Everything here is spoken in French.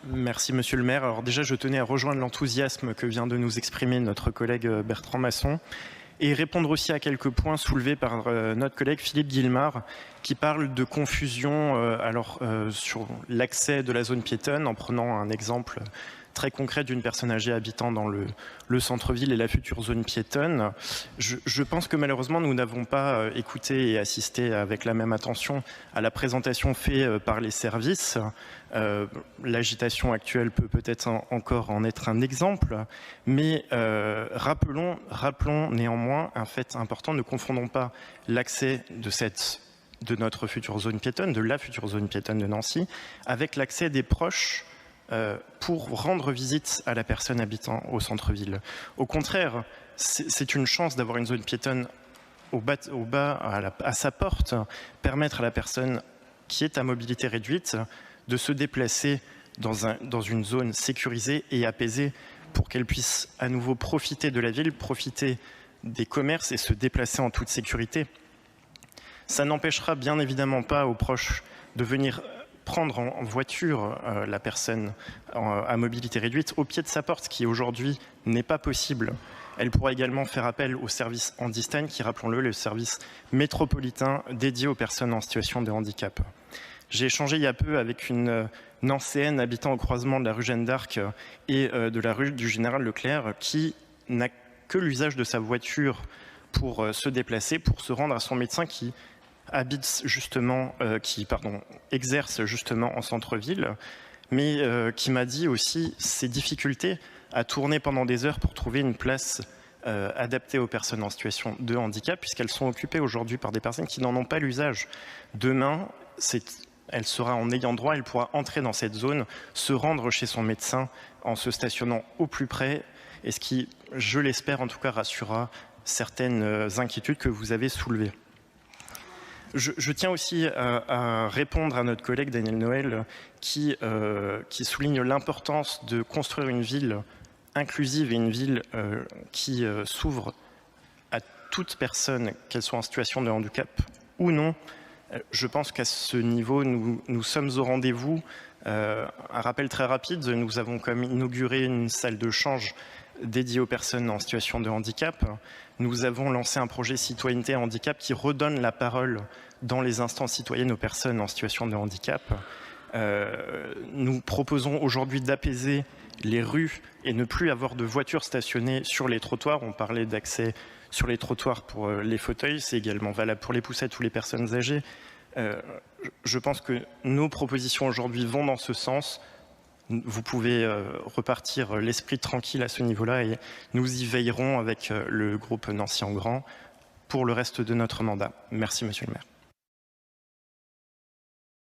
Merci Monsieur le maire. Alors déjà, je tenais à rejoindre l'enthousiasme que vient de nous exprimer notre collègue Bertrand Masson et répondre aussi à quelques points soulevés par notre collègue Philippe Guillemard qui parle de confusion sur l'accès de la zone piétonne en prenant un exemple très concret d'une personne âgée habitant dans le centre-ville et la future zone piétonne. Je pense que malheureusement, nous n'avons pas écouté et assisté avec la même attention à la présentation faite par les services. L'agitation actuelle peut peut-être encore en être un exemple, mais rappelons néanmoins un fait important, ne confondons pas l'accès de notre future zone piétonne, de la future zone piétonne de Nancy, avec l'accès des proches pour rendre visite à la personne habitant au centre-ville. Au contraire, c'est une chance d'avoir une zone piétonne au bas à sa porte, permettre à la personne qui est à mobilité réduite de se déplacer dans une zone sécurisée et apaisée pour qu'elle puisse à nouveau profiter de la ville, profiter des commerces et se déplacer en toute sécurité. Ça n'empêchera bien évidemment pas aux proches de venir prendre en voiture la personne à mobilité réduite au pied de sa porte, ce qui aujourd'hui n'est pas possible. Elle pourra également faire appel au service Handystan, qui, rappelons-le, est le service métropolitain dédié aux personnes en situation de handicap. J'ai échangé il y a peu avec une Nancéenne habitant au croisement de la rue Jeanne d'Arc et de la rue du Général Leclerc, qui n'a que l'usage de sa voiture pour se déplacer, pour se rendre à son médecin qui exerce justement en centre-ville, mais qui m'a dit aussi ses difficultés à tourner pendant des heures pour trouver une place adaptée aux personnes en situation de handicap, puisqu'elles sont occupées aujourd'hui par des personnes qui n'en ont pas l'usage. Demain, elle sera en ayant droit, elle pourra entrer dans cette zone, se rendre chez son médecin en se stationnant au plus près, et ce qui, je l'espère en tout cas, rassurera certaines inquiétudes que vous avez soulevées. Je tiens aussi à répondre à notre collègue Daniel Noël qui souligne l'importance de construire une ville inclusive et une ville qui s'ouvre à toute personne, qu'elle soit en situation de handicap ou non. Je pense qu'à ce niveau, nous sommes au rendez-vous. Un rappel très rapide, nous avons comme inauguré une salle de change dédiée aux personnes en situation de handicap. Nous avons lancé un projet citoyenneté handicap qui redonne la parole dans les instances citoyennes aux personnes en situation de handicap. Nous proposons aujourd'hui d'apaiser les rues et ne plus avoir de voitures stationnées sur les trottoirs. On parlait d'accès sur les trottoirs pour les fauteuils, c'est également valable pour les poussettes ou les personnes âgées. Je pense que nos propositions aujourd'hui vont dans ce sens. Vous pouvez repartir l'esprit tranquille à ce niveau-là et nous y veillerons avec le groupe Nancy en Grand pour le reste de notre mandat. Merci, Monsieur le maire.